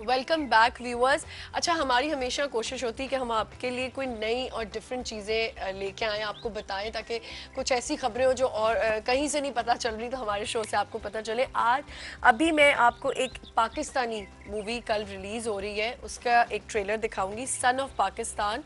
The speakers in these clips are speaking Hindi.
Welcome back viewers. अच्छा, हमारी हमेशा कोशिश होती है कि हम आपके लिए कोई नई और डिफरेंट चीज़ें लेके आएँ, आपको बताएं, ताकि कुछ ऐसी खबरें हो जो और कहीं से नहीं पता चल रही तो हमारे शो से आपको पता चले। आज अभी मैं आपको एक पाकिस्तानी मूवी कल रिलीज़ हो रही है, उसका एक ट्रेलर दिखाऊंगी। सन ऑफ पाकिस्तान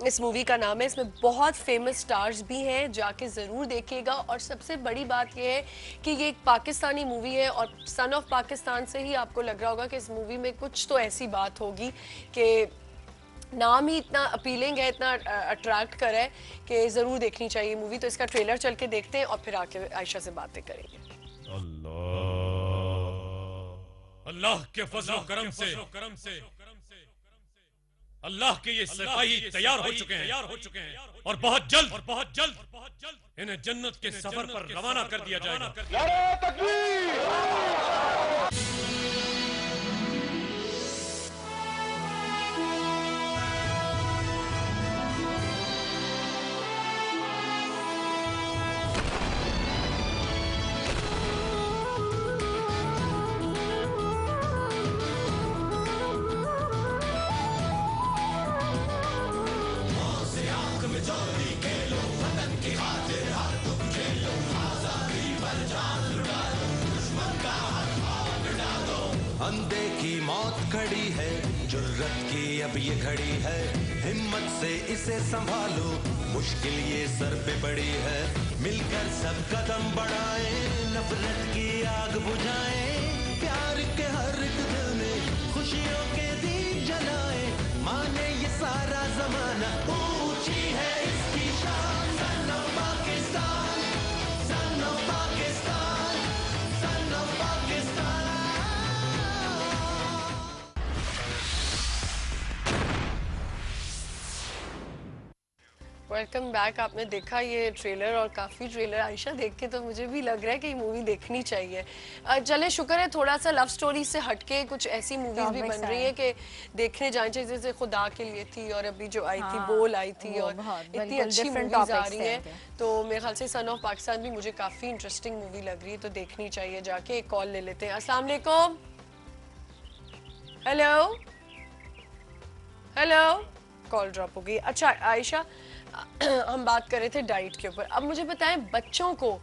इस मूवी का नाम है। इसमें बहुत फेमस स्टार्स भी हैं, जाके ज़रूर देखिएगा। और सबसे बड़ी बात यह है कि ये एक पाकिस्तानी मूवी है और सन ऑफ पाकिस्तान से ही आपको लग रहा होगा कि इस मूवी में कुछ तो ऐसी बात होगी कि नाम ही इतना अपीलिंग है, इतना अट्रैक्ट कर है कि ज़रूर देखनी चाहिए मूवी। तो इसका ट्रेलर चल के देखते हैं और फिर आके आयशा से बातें करेंगे। अल्लाह के फजल करम से अल्लाह के ये सिपाही तैयार हो चुके हैं और बहुत जल्द इन्हें जन्नत के सफर पर रवाना कर दिया जाएगा। अंधे की मौत खड़ी है, जुर्रत की अब ये घड़ी है, हिम्मत से इसे संभालो, मुश्किल ये सर पे पड़ी है, मिलकर सब कदम बढ़ाएं, नफरत की आग बुझाएं, प्यार के हर एक दिल में खुशियों के दीप जलाएं, माने ये सारा जमाना, ऊंची है इसकी शान, son of Pakistan, son of Pakistan, son of Pakistan. Welcome back. आपने देखा ये ट्रेलर और काफ़ी ट्रेलर आयशा देख के तो मुझे भी लग रहा है कि ये मूवी देखनी चाहिए। चले, शुक्र है थोड़ा सा लव स्टोरी से हटके कुछ ऐसी मूवीज भी बन रही है कि देखने जानी चाहिए, जैसे खुदा के लिए थी और अभी जो आई थी बोल आई थी और इतनी अच्छी मूवीज आ रही है। तो मेरे ख्याल से सन ऑफ पाकिस्तान भी मुझे काफ़ी इंटरेस्टिंग मूवी लग रही है, तो देखनी चाहिए। जाके एक कॉल ले लेते हैं। अस्सलाम वालेकुम। हेलो हेलो, कॉल ड्रॉप हो गई। अच्छा आयशा, हम बात कर रहे थे डाइट के ऊपर। अब मुझे बताएं, बच्चों को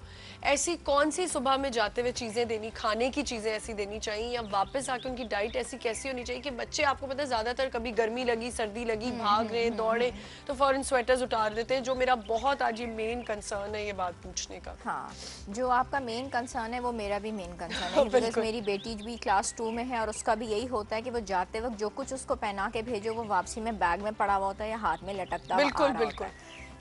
ऐसी कौन सी सुबह में जाते हुए चीज़ें देनी, खाने की चीज़ें ऐसी देनी चाहिए, या वापस आके उनकी डाइट ऐसी कैसी होनी चाहिए कि बच्चे, आपको पता है ज़्यादातर कभी गर्मी लगी, सर्दी लगी, भाग रहे दौड़े तो फौरन स्वेटर्स उतार देते हैं, जो मेरा बहुत आज ये मेन कंसर्न है ये बात पूछने का। हाँ, जो आपका मेन कंसर्न है वो मेरा भी मेन कंसर्न है, बिकॉज मेरी बेटी भी क्लास 2 में है और उसका भी यही होता है कि वो जाते वक्त जो कुछ उसको पहना के भेजो वो वापसी में बैग में पड़ा हुआ होता है या हाथ में लटकता हुआ आ रहा होता है।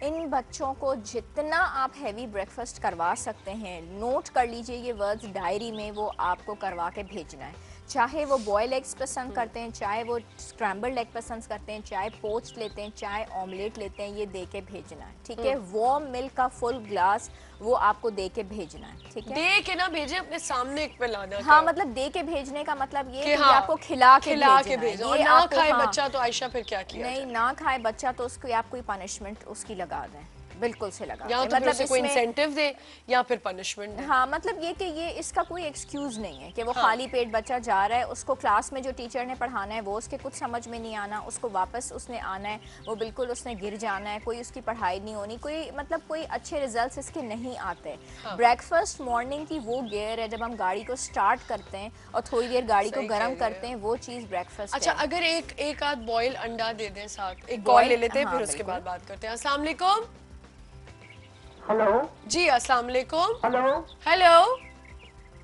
इन बच्चों को जितना आप हैवी ब्रेकफास्ट करवा सकते हैं, नोट कर लीजिए ये वर्ड्स डायरी में, वो आपको करवा के भेजना है। चाहे वो बॉयल एग्स पसंद करते हैं, चाहे वो स्क्रैम्बल्ड एग पसंद करते हैं, चाहे पोच्ड लेते हैं, चाहे ऑमलेट लेते हैं, ये दे के भेजना है, ठीक है। वार्म मिल्क का फुल ग्लास वो आपको दे के भेजना है, ठीक है। दे के ना भेजे, अपने सामने एक पे लाना। हाँ, मतलब दे के भेजने का मतलब ये कि आपको खिला के भेजना है। और ना खाए बच्चा तो आयशा फिर क्या किया? नहीं, ना खाए बच्चा तो उसको आप कोई पनिशमेंट उसकी लगा दें, बिल्कुल से लगा या तो मतलब कोई इंसेंटिव दे या फिर पनिशमेंट दे। हाँ, मतलब ये कि ये इसका कोई एक्सक्यूज नहीं है कि वो खाली पेट बच्चा जा रहा है, उसको क्लास में जो टीचर ने पढ़ाना है वो उसके कुछ समझ में नहीं आना, उसको वापस उसने आना है, वो बिल्कुल उसने गिर जाना है, कोई उसकी पढ़ाई नहीं होनी, कोई मतलब कोई अच्छे रिजल्ट्स इसके नहीं आते। ब्रेकफास्ट मॉर्निंग की वो गियर है, जब हम गाड़ी को स्टार्ट करते हैं और थोड़ी देर गाड़ी को गर्म करते हैं, वो चीज़ ब्रेकफास्ट। अच्छा, अगर एक आध बॉयल अंडा दे दें साथ। एक कॉल ले लेते हैं, फिर उसके बाद बात करते हैं। अस्सलाम वालेकुम। हेलो जी, अस्सलाम वालेकुम। हेलो हेलो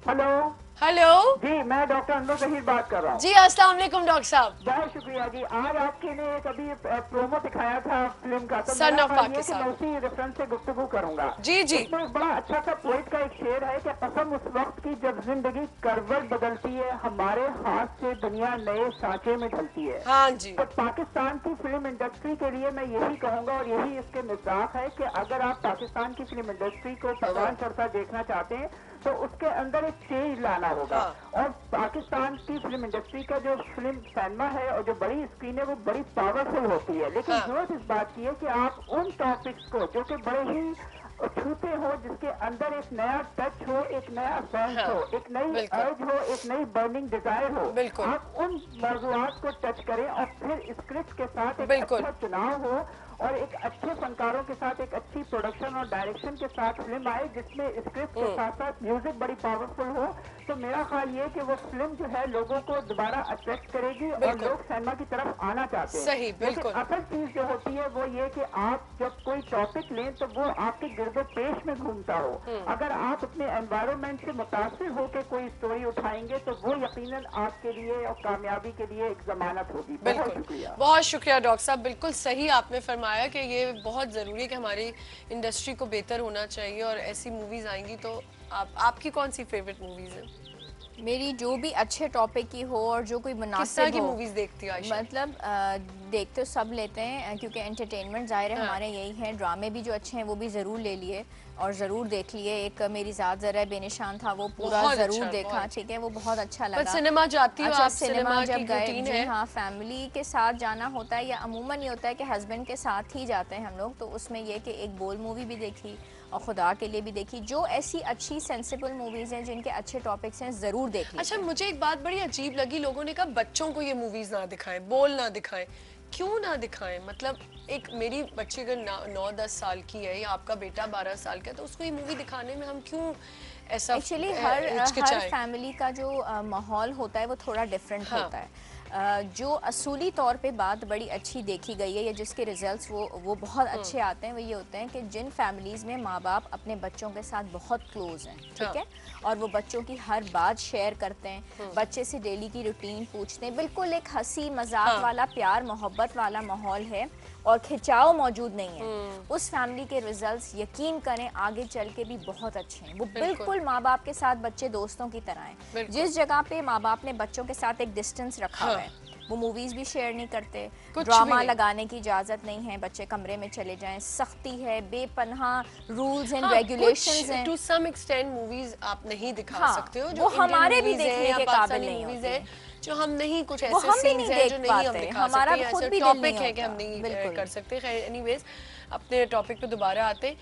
हेलो हेलो जी, मैं डॉक्टर अनवर जहीर बात कर रहा हूँ। जी, अस्सलाम वालेकुम डॉक्टर साहब। बहुत शुक्रिया जी। आज आपके ने एक अभी प्रोमो दिखाया था फिल्म का, तो सन ऑफ पाकिस्तान, मैं उसी रेफरेंस से गुफ्तगू करूंगा। जी जी। इसमें एक बड़ा अच्छा सा पोइट का एक शेर है कि कसम उस वक्त की जब जिंदगी करवट बदलती है, हमारे हाथ से दुनिया नए सांचे में ढलती है। हाँ जी। तो पाकिस्तान की फिल्म इंडस्ट्री के लिए मैं यही कहूंगा और यही इसके मिजाज है कि अगर आप पाकिस्तान की फिल्म इंडस्ट्री को परवान चढ़ता देखना चाहते हैं तो उसके अंदर एक चेंज लाना होगा। और पाकिस्तान की फिल्म इंडस्ट्री का जो फिल्म सिनेमा है और जो बड़ी स्क्रीन है वो बड़ी पावरफुल होती है, लेकिन जरूरत इस बात की है कि आप उन टॉपिक्स को जो कि बड़े ही छूते हो, जिसके अंदर एक नया टच हो, एक नया सेंस हाँ, हो, एक नई बिल्कुल। अर्ज हो, एक नई बर्निंग डिजायर हो, बिल्कुल। आप उन मौजूआत को टच करें और फिर स्क्रिप्ट के साथ एक बिल्कुल। अच्छा चुनाव हो और एक अच्छे फनकारों के साथ एक अच्छी प्रोडक्शन और डायरेक्शन के साथ फिल्म आए, जिसमें स्क्रिप्ट के साथ साथ म्यूजिक बड़ी पावरफुल हो, तो मेरा ख्याल ये कि वो फिल्म जो है लोगों को दोबारा अट्रैक्ट करेगी और बिल्कुल। लोग सिनेमा की तरफ आना चाहते हैं। सही, लेकिन बिल्कुल। असल चीज जो होती है वो ये कि आप जब कोई टॉपिक लें तो वो आपके गिरदो पेश में घूमता हो। अगर आप अपने एनवायरनमेंट से मुतासिर होकर कोई स्टोरी उठाएंगे तो वो यकीनन आपके लिए और कामयाबी के लिए एक जमानत होगी। बहुत बिल्कुल, शुक्रिया। बहुत शुक्रिया डॉक्टर साहब, बिल्कुल सही आपने फरमाया कि ये बहुत ज़रूरी है कि हमारी इंडस्ट्री को बेहतर होना चाहिए और ऐसी मूवीज़ आएंगी। तो आपकी कौन सी फेवरेट मूवीज़ है? मेरी जो भी अच्छे टॉपिक की हो और जो कोई किस तरह मुनासिब की हो, मूवीज़ देखती हो आयशा? मतलब देख तो सब लेते हैं क्योंकि एंटरटेनमेंट ज़ाहिर है हाँ। हमारे यही है। ड्रामे भी जो अच्छे हैं वो भी ज़रूर ले लिए और ज़रूर देख लिए। एक मेरी ज़ात ज़रा बेनिशान था, वो पूरा बहुत ज़रूर अच्छा, देखा, बहुत। ठीक है, वो बहुत अच्छा पर लगा। सिनेमा जाती हो अच्छा, आप? सिनेमा की जब गए, रूटीन जी है? हाँ, फैमिली के साथ जाना होता है या अमूमन ये होता है कि हस्बैंड के साथ ही जाते हैं हम लोग। तो उसमें ये कि एक बोल मूवी भी देखी और खुदा के लिए भी देखी। जो ऐसी अच्छी सेंसिबल मूवीज़ हैं जिनके अच्छे टॉपिक्स हैं ज़रूर देख लीजिए। अच्छा, मुझे एक बात बड़ी अजीब लगी, लोगों ने कहा बच्चों को ये मूवीज़ ना दिखाएं, बोल ना दिखाएं। क्यों ना दिखाएं? मतलब एक मेरी बच्ची अगर 9-10 साल की है या आपका बेटा 12 साल का है, तो उसको ये मूवी दिखाने में हम क्यों ऐसा एक्चुअली हर हिचकिचाएं? फैमिली का जो माहौल होता है वो थोड़ा डिफरेंट हाँ। होता है। जो असूली तौर पे बात बड़ी अच्छी देखी गई है या जिसके रिजल्ट्स वो बहुत अच्छे आते हैं, वो ये होते हैं कि जिन फैमिलीज़ में माँ बाप अपने बच्चों के साथ बहुत क्लोज हैं, ठीक हाँ। है, और वो बच्चों की हर बात शेयर करते हैं, बच्चे से डेली की रूटीन पूछते हैं, बिल्कुल एक हंसी मजाक हाँ। वाला, प्यार मोहब्बत वाला माहौल है और खिंचाव मौजूद नहीं है, उस फैमिली के रिजल्ट्स यकीन करें आगे चल के भी बहुत अच्छे हैं। वो बिल्कुल माँ बाप के साथ बच्चे दोस्तों की तरह हैं। बिल्कुल। जिस जगह पे माँ बाप ने बच्चों के साथ एक डिस्टेंस रखा हाँ। हुआ है, वो मूवीज भी शेयर नहीं करते, कुछ भी ड्रामा नहीं। लगाने की इजाजत नहीं है, बच्चे कमरे में चले जाएं, सख्ती है, बेपनाह रूल्स एंड हाँ, रेगुलेशंस हैं। टू सम एक्सटेंट मूवीज आप नहीं दिखा हाँ, सकते हो वो जो हमारे भी इंडियन मूवीज देखने हैं या के काबिल पाकिस्तानी नहीं मूवीज होती हैं जो हम नहीं, कुछ वो ऐसे हम भी सीन्स नहीं हैं जो देख नहीं हम पाते, दिखा हमारा सकते, खुद ऐसे भी दिल नहीं टॉपिक है कि हम होता। नहीं बिल्कुल। कर सकते। खैर एनीवेज, अपने टॉपिक पे दोबारा आते हैं।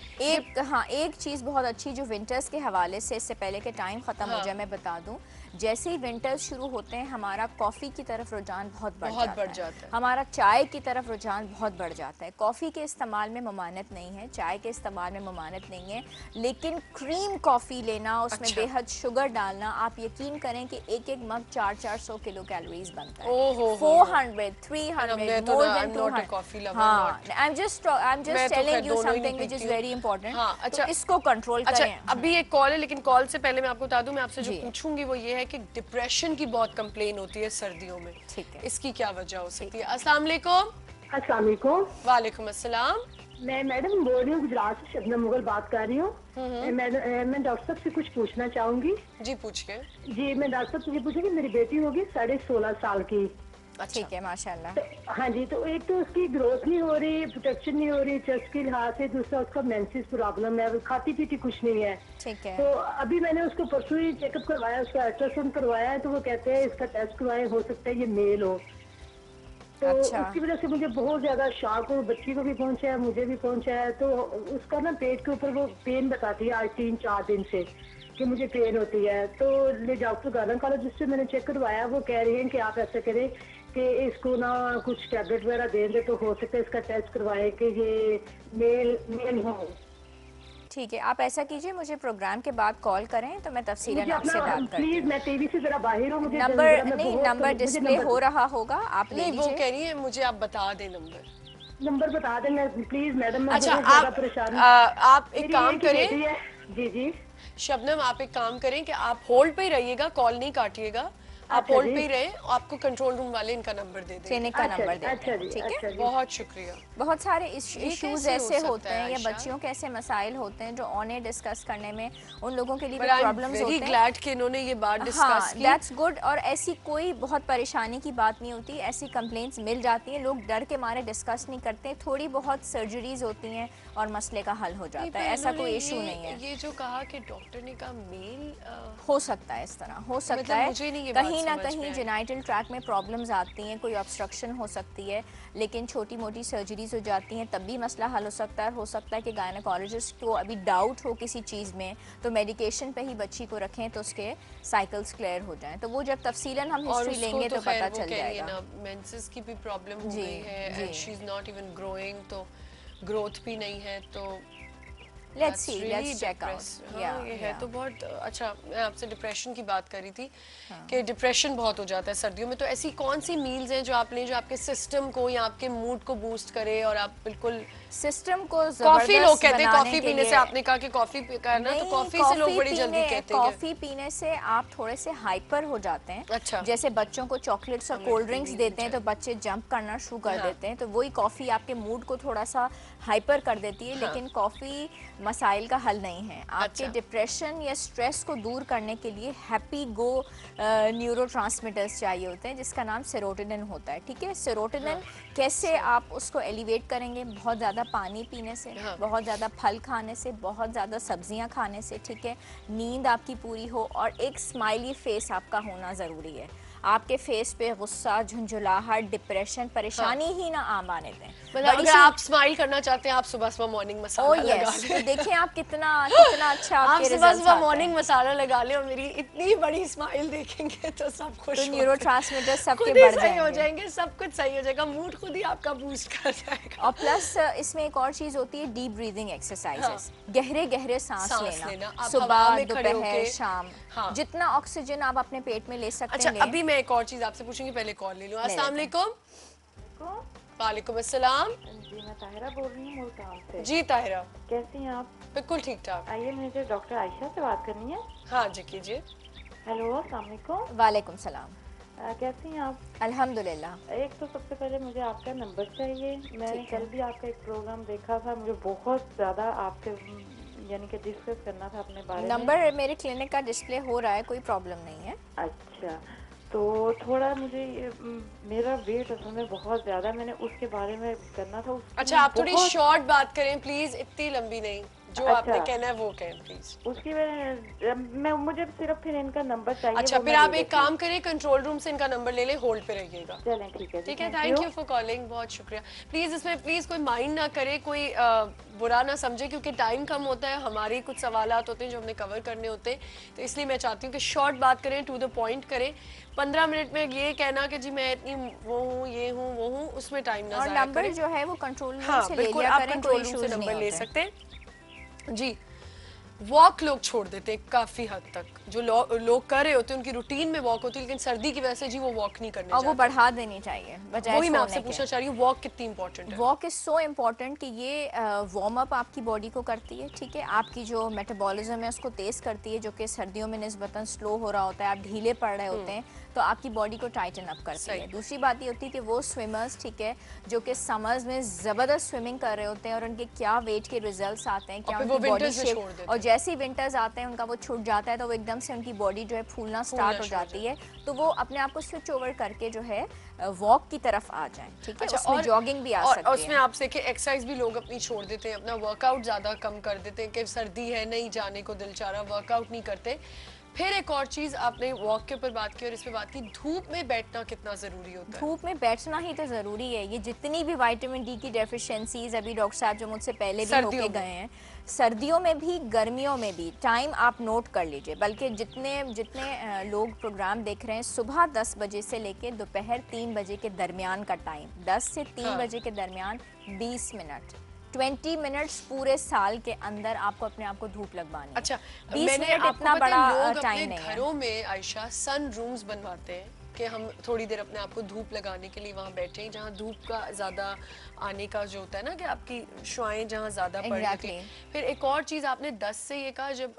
एक चीज़ बहुत अच्छी जो विंटर्स के हवाले से, इससे पहले के टाइम ख़त्म हो जाए मैं बता दूं, जैसे ही विंटर्स शुरू होते हैं हमारा कॉफ़ी की तरफ रुझान बहुत बढ़ जाता है, हमारा चाय की तरफ रुझान बहुत बढ़ जाता है। कॉफ़ी के इस्तेमाल में ममानत नहीं है, चाय के इस्तेमाल में ममानत नहीं है, लेकिन क्रीम कॉफ़ी लेना, उसमें बेहद शुगर डालना, आप यकीन करें कि एक एक मग 400-400 किलो कैलोरीज बनता है, 400, 300, मोर देन 200। हाँ, I'm just telling you something which is very important। अच्छा, तो इसको कंट्रोल अच्छा, करें। अभी एक कॉल है, लेकिन कॉल से पहले मैं आपको बता दूं, मैं आपसे जो जी। पूछूंगी वो ये है कि डिप्रेशन की बहुत कंप्लेन होती है सर्दियों में, ठीक है। इसकी क्या वजह हो सकती है? अस्सलाम वालेकुम। अस्सलाम वालेकुम। वालेकुम अस्सलाम। मैं मैडम बोल रही हूँ, गुजरात से शबनम मुगल बात कर रही हूँ। मैं डॉक्टर साहब से कुछ पूछना चाहूंगी। जी पूछिए। जी, मैं डॉक्टर साहब से ये पूछूंगी, मेरी बेटी होगी 16.5 साल की। ठीक है, माशाल्लाह। तो हाँ जी, तो एक तो उसकी ग्रोथ नहीं हो रही, प्रोटेक्शन नहीं हो रही चेस्ट के लिहाज से, दूसरा उसका मेंसेस प्रॉब्लम है, वो खाती पीती कुछ नहीं है। ठीक है। तो अभी मैंने उसको परसों ही चेकअप करवाया, उसका अल्ट्रासाउंड करवाया है, तो वो कहते हैं इसका टेस्ट करवाए, हो सकता है ये मेल हो। तो अच्छा। उसकी वजह से मुझे बहुत ज्यादा शॉक हो, बच्ची को भी पहुंचा है, मुझे भी पहुंचा है। तो उसका ना पेट के ऊपर वो पेन बताती है आज 3-4 दिन से कि मुझे पेन होती है। तो डॉक्टर गायनेकोलॉजिस्ट से मैंने चेक करवाया, वो कह रही हैं कि आप ऐसा करें कि इसको ना कुछ टैबलेट वगैरह दे दे, तो हो सकता है इसका टेस्ट करवाए कि ये मेल हो। ठीक है, आप ऐसा कीजिए, मुझे प्रोग्राम के बाद कॉल करें तो मैं तफसीलन आपसे बात करती प्लीज, हूँ। मैं टीवी से जरा बाहर हूँ, मुझे नंबर डिस्प्ले हो रहा होगा, आप ले नहीं, वो लीजिए। कह रही है मुझे आप बता दें नंबर बता दें प्लीज मैडम। मैं अच्छा, बहुत ज्यादा परेशान हूँ। आप एक मेरी काम एक ही करें बेटी है। जी जी शबनम, आप एक काम करें कि आप होल्ड पे ही रहिएगा, कॉल नहीं काटिएगा, आप अच्छा होल्ड जी। पे ही रहें, आपको कंट्रोल रूम वाले इनका नंबर दे दें। क्लिनिक का नंबर देते अच्छा हैं, जी, ठीक है। अच्छा जी। बहुत शुक्रिया। बहुत सारे ये इश्यूज कैसे हो ऐसे सकता होते है, हैं या आयशा? बच्चियों के ऐसे मसाइल होते हैं जो ऑन डिस्कस करने में उन लोगों के लिए भी But I'm प्रॉब्लम्स very होते हैं। glad कि इन्होंने ये बात हाँ, डिस्कस की। That's good. और ऐसी कोई बहुत परेशानी की बात नहीं होती, ऐसी कंप्लेंट्स मिल जाती हैं, लोग डर के मारे डिस्कस नहीं करते, थोड़ी बहुत सर्जरीज होती हैं और मसले का हल हो जाता है, ऐसा कोई इशू नहीं है। ये जो कहा कि डॉक्टर ने कहा मेल, हो सकता है इस तरह, हो सकता है मुझे नहीं ये बात कहीं ना कहीं जेनाइटल ट्रैक में प्रॉब्लम्स आती हैं, कोई ऑब्स्ट्रक्शन हो सकती है, लेकिन छोटी मोटी सर्जरीज हो जाती हैं, तब भी मसला हल हो सकता है कि गायनेकोलॉजिस्ट को अभी डाउट हो किसी चीज़ में तो मेडिकेशन पे ही बच्ची को रखें तो उसके साइकिल्स क्लियर हो जाएं। तो वो जब तफसीलन हम हिस्ट्री लेंगे तो पता चल जाएगा। मेंसेस की भी प्रॉब्लम हो गई है and she is not even growing, तो ग्रोथ भी नहीं है, तो let's see, let's check out. ये है तो बहुत अच्छा। मैं आपसे डिप्रेशन की बात कर रही थी कि डिप्रेशन बहुत हो जाता है सर्दियों में, तो ऐसी कौन सी मील्स हैं जो आप लें जो आपके सिस्टम को या आपके मूड को बूस्ट करे और आप बिल्कुल सिस्टम को कॉफी लोग कहते हैं कॉफी पीने से, आपने कहा कि कॉफी करना, तो कॉफी से लोग बड़ी जल्दी कहते हैं कॉफी पीने से आप थोड़े से हाइपर हो जाते हैं। अच्छा, जैसे बच्चों को चॉकलेट्स और कोल्ड ड्रिंक्स देते हैं तो बच्चे जंप करना शुरू कर देते हैं, तो वही कॉफी आपके मूड को थोड़ा सा हाइपर कर देती है। लेकिन कॉफी मसाइल का हल नहीं है। आपके डिप्रेशन या स्ट्रेस को दूर करने के लिए हैप्पी गो न्यूरोट्रांसमीटर्स चाहिए होते हैं जिसका नाम सेरोटोनिन होता है। ठीक है, सेरोटोनिन कैसे आप उसको एलिवेट करेंगे? बहुत ज़्यादा पानी पीने से, बहुत ज़्यादा फल खाने से, बहुत ज़्यादा सब्जियां खाने से। ठीक है, नींद आपकी पूरी हो और एक स्माइली फेस आपका होना ज़रूरी है। आपके फेस पे गुस्सा, झुंझुलाहट, डिप्रेशन, परेशानी ही ना आम आने दें। मतलब अगर आप स्माइल करना चाहते हैं आप सुबह सुबह मॉर्निंग मसाला लगा लें। तो देखिए आप कितना अच्छा आप सुबह सुबह मॉर्निंग मसाला लगा लें और मेरी इतनी बड़ी स्माइल देखेंगे तो सब खुश, तो न्यूरोट्रांसमीटर्स सबके बढ़ सही हो जाएंगे, सब कुछ सही हो जाएगा, मूड खुद ही आपका बूस्ट कर जाएगा। और प्लस इसमें एक और चीज होती है डीप ब्रीदिंग एक्सरसाइजेस, गहरे गहरे सांस लेना सुबह, दोपहर, शाम। जितना ऑक्सीजन आप अपने पेट में ले सकते हैं। अच्छा, अभी मैं एक और चीज आपसे पूछूंगी, पहले कॉल ले लूं। अस्सलाम वालेकुम। वालेकुम अस्सलाम। जी, मैं ताहिरा बोल रही हूँ मुल्तान से। जी ताहिरा, कैसी हैं आप? बिल्कुल ठीक ठाक। आइए, मुझे डॉक्टर आयशा से बात करनी है। हाँ जी कीजिए। हेलो, अस्सलाम वालेकुम। वालेकुम सलाम। कैसी हैं आप? अल्हम्दुलिल्लाह। एक तो सबसे पहले मुझे आपका नंबर चाहिए। मैंने कल भी आपका एक प्रोग्राम देखा था, मुझे बहुत ज़्यादा आपसे यानी कि डिस्कस करना था अपने बारे में। नंबर मेरे क्लिनिक का डिस्प्ले हो रहा है, कोई प्रॉब्लम नहीं है। अच्छा, तो थोड़ा मुझे मेरा वेट असल में बहुत ज़्यादा, मैंने उसके बारे में करना था। अच्छा, आप थोड़ी शॉर्ट बात करें प्लीज, इतनी लंबी नहीं। जो आपने कहना है वो कहें प्लीज। उसकी मैं मुझे सिर्फ फिर इनका नंबर चाहिए। अच्छा, फिर आप एक काम करें, कंट्रोल रूम से इनका नंबर ले लें, होल्ड पे रहिएगा। चलें, ठीक है। ठीक है, थैंक यू फॉर कॉलिंग, बहुत शुक्रिया। प्लीज इसमें प्लीज कोई माइंड ना करे, कोई बुरा ना समझे, क्योंकि टाइम कम होता है, हमारे कुछ सवालात होते हैं जो हमने कवर करने होते हैं, तो इसलिए मैं चाहती हूँ कि शॉर्ट बात करें, टू द पॉइंट करें। 15 मिनट में ये कहना कि जी मैं इतनी वो हूँ, ये हूँ, वो हूँ, उसमें टाइम ना जाया करें। नंबर जो है वो कंट्रोल रूम से ले बिल्कुल, लिया आप करें, कंट्रोल रूम से नंबर ले सकते हैं। जी, वॉक लोग छोड़ देते हैं काफी हद तक, जो लोग कर रहे होते हैं उनकी रूटीन में वॉक होती है, लेकिन सर्दी की वजह से जी वो वॉक नहीं करने और वो बढ़ा देनी चाहिए बजाय वही मैं आपसे पूछना चाह रही हूँ, वॉक कितनी इंपॉर्टेंट है? वॉक इज सो इम्पॉर्टेंट कि ये वार्म अप आपकी बॉडी को करती है। ठीक है, आपकी जो मेटाबॉलिज्म है उसको तेज करती है, जो कि सर्दियों में निस्बतन स्लो हो रहा होता है, आप ढीले पड़ रहे होते हैं, तो आपकी बॉडी को टाइटन अप करती है। दूसरी बात ये होती है कि वो स्विमर्स, ठीक है, जो कि समर्स में जबरदस्त स्विमिंग कर रहे होते हैं और उनके क्या वेट के रिजल्ट्स आते हैं, क्या उनकी बॉडी शेप, और जैसे ही विंटर्स आते हैं उनका वो छूट जाता है तो वो एकदम से उनकी बॉडी जो है फूलना स्टार्ट हो जाती है, तो वो अपने आप को स्विच ओवर करके जो है वॉक की तरफ आ जाएं। ठीक है, उसमें जॉगिंग भी आ सकती है। और उसमें आप देखिए एक्सरसाइज भी लोग अपनी छोड़ देते हैं, अपना वर्कआउट ज्यादा कम कर देते हैं कि सर्दी है नहीं जाने को दिल चाह रहा, वर्कआउट नहीं करते। फिर एक और चीज, आपने वॉक के ऊपर बात की और इस पे बात की, धूप में बैठना कितना जरूरी होता है? धूप में बैठना ही तो जरूरी है। ये जितनी भी विटामिन डी की डेफिशिएंसीज, अभी डॉक्टर साहब जो मुझसे पहले भी होके गए हैं, सर्दियों में भी गर्मियों में भी, टाइम आप नोट कर लीजिए। बल्कि जितने लोग प्रोग्राम देख रहे हैं, सुबह 10 बजे से लेकर दोपहर 3 बजे के दरमियान का टाइम, 10 से 3 बजे के दरमियान 20 मिनट, 20 मिनट्स पूरे साल के अंदर आपको अपने आप को धूप लगवानी है। अच्छा, 20 मिनट इतना बड़ा टाइम नहीं है। घरों में आयशा सन रूम्स बनवाते हैं कि हम थोड़ी देर अपने आप को धूप लगाने के लिए वहाँ बैठे, जहाँ धूप का ज़्यादा आने का जो होता है ना, कि आपकी शुआएं जहाँ ज़्यादा पड़ रही थी। फिर एक और चीज़ आपने 10 से ये कहा, जब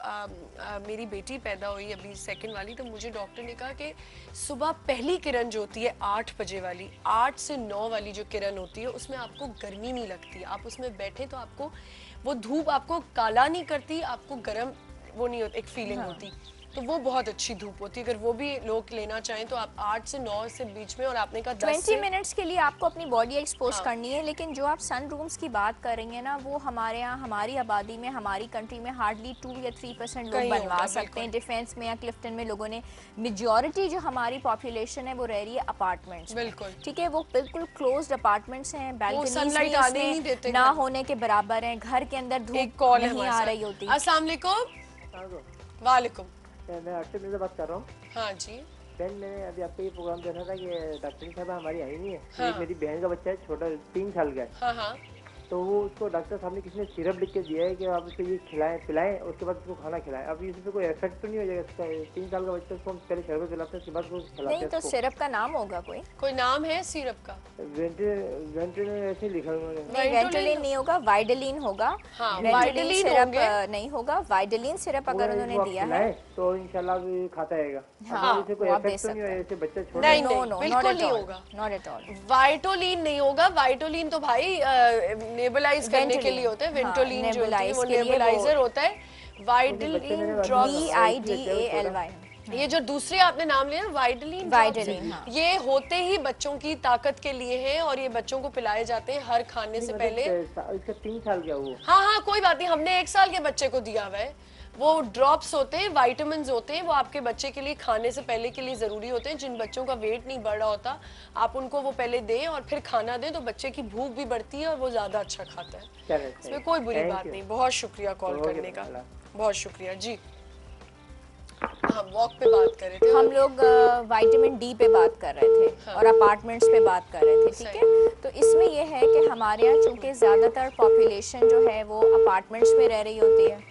मेरी बेटी पैदा हुई अभी सेकंड वाली, तो मुझे डॉक्टर ने कहा कि सुबह पहली किरण जो होती है 8 बजे वाली, 8 से 9 वाली जो किरण होती है, उसमें आपको गर्मी नहीं लगती। आप उसमें बैठे तो आपको वो धूप आपको काला नहीं करती, आपको गर्म वो नहीं होती, एक फीलिंग होती। तो वो बहुत अच्छी धूप होती है। अगर वो भी लोग लेना चाहें तो आप 8 से 9 से बीच में, और आपने कहा 20 मिनट्स के लिए आपको अपनी बॉडी एक्सपोज करनी है। लेकिन जो आप सन रूम्स की बात कर रही हैं ना, वो हमारे यहाँ हमारी आबादी में, हमारी कंट्री में हार्डली 2 या 3% लोग बनवा सकते हैं। डिफेंस में या क्लिफ्टन में लोगों ने, मेजॉरिटी जो हमारी पॉपुलेशन है वो रह रही है अपार्टमेंट्स। बिल्कुल ठीक है, वो बिल्कुल क्लोज्ड अपार्टमेंट्स हैं, सनलाइट आने नहीं देते बैल्कनीज ना होने के बराबर हैं, घर के अंदर धूप नहीं आ रही होती। अस्सलाम वालेकुम। वालेकुम। मैं अक्षय मिर्जा बात कर रहा हूँ। हाँ जी बहन, मैंने अभी आपको ये प्रोग्राम देखा था कि डॉक्टर साहब हमारी आई नहीं है। हाँ। मेरी बहन का बच्चा है, छोटा 3 साल का है। हाँ हाँ। तो वो उसको डॉक्टर साहब ने किसी ने सिरप लिख के दिया है कि आप उसको ये खिलाएं पिलाएं, उसके बाद उसको खाना खिलाएं। अब इस पे कोई इफेक्ट तो नहीं हो जाएगा इसका? 3 साल का बच्चा, उसको हम पहले शरबत पिलाते हैं, उसके बाद उसको खिलाते हैं। नहीं तो सिरप का नाम होगा कोई नाम है सिरप का? वेंटिन ऐसे लिखा उन्होंने। नहीं, वेंटोलिन नहीं होगा, वाइडलिन होगा। वेंटोलिन सिरप नहीं होगा, वाइडलिन सिरप अगर उन्होंने दिया है तो इंशाल्लाह खाता रहेगा। हाँ, इसे कोई इफेक्ट तो नहीं होगा? ऐसे बच्चा छोटा नहीं, बिल्कुल नहीं होगा, नॉट एट ऑल। वाइटोलिन नहीं होगा। वाइटोलिन तो भाई नेबुलाइज करने के लिए होता है। वेंटोलिन जो होती है वो नेबुलाइजर होता है। Vitelline drops, VIDALY। ये जो दूसरे आपने नाम लिया वाइडलिन, हाँ। ये होते ही बच्चों की ताकत के लिए हैं और ये बच्चों को पिलाए जाते हैं हर खाने से पहले। इसका 3 साल क्या हुआ? हाँ हाँ कोई बात नहीं, हमने 1 साल के बच्चे को दिया हुआ है। वो ड्रॉप्स होते हैं, विटामिन्स होते हैं, वो आपके बच्चे के लिए खाने से पहले के लिए जरूरी होते हैं। जिन बच्चों का वेट नहीं बढ़ रहा होता, आप उनको वो पहले दें और फिर खाना दें, तो बच्चे की भूख भी बढ़ती है और वो ज्यादा अच्छा खाता है। इसमें कोई बुरी बात नहीं। बहुत शुक्रिया कॉल करने का, बहुत शुक्रिया जी। हम वॉक पे बात कर रहे थे, हम लोग विटामिन डी पे बात कर रहे थे। हाँ। और अपार्टमेंट्स पे बात कर रहे थे। ठीक है, तो इसमें यह है कि हमारे यहाँ चूंकि ज्यादातर पॉपुलेशन जो है वो अपार्टमेंट्स में रह रही होती है।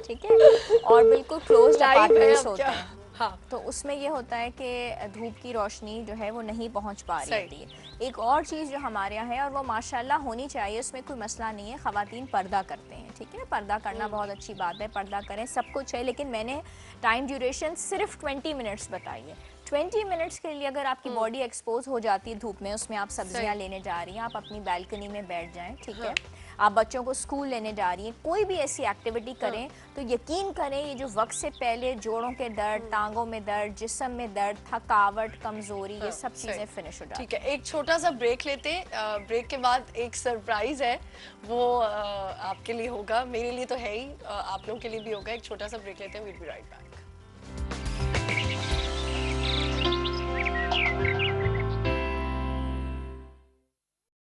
ठीक है, और बिल्कुल क्लोज अपार्टमेंट्स होते हैं। हाँ। तो उसमें ये होता है कि धूप की रोशनी जो है वो नहीं पहुंच पा रही होती है। एक और चीज़ जो हमारे यहाँ है और वो माशाल्लाह होनी चाहिए, उसमें कोई मसला नहीं है, ख़वातीन पर्दा करते हैं। ठीक है, पर्दा करना बहुत अच्छी बात है, पर्दा करें, सब कुछ है। लेकिन मैंने टाइम ड्यूरेशन सिर्फ 20 मिनट्स बताई है। 20 मिनट्स के लिए अगर आपकी बॉडी एक्सपोज हो जाती है धूप में, उसमें आप सब्जियां लेने जा रही हैं, आप अपनी बैल्कनी में बैठ जाएं। ठीक है, आप बच्चों को स्कूल लेने जा रही हैं, कोई भी ऐसी एक्टिविटी करें, तो यकीन करें ये जो वक्त से पहले जोड़ों के दर्द, टांगों में दर्द, जिस्म में दर्द, थकावट, कमजोरी, ये सब चीजें फिनिश हो जाती हैं। ठीक है, एक छोटा सा ब्रेक लेते हैं। ब्रेक के बाद एक सरप्राइज है, वो आपके लिए होगा, मेरे लिए तो है ही, आप लोगों के लिए भी होगा। एक छोटा सा ब्रेक लेते हैं, वील बी राइट बैक।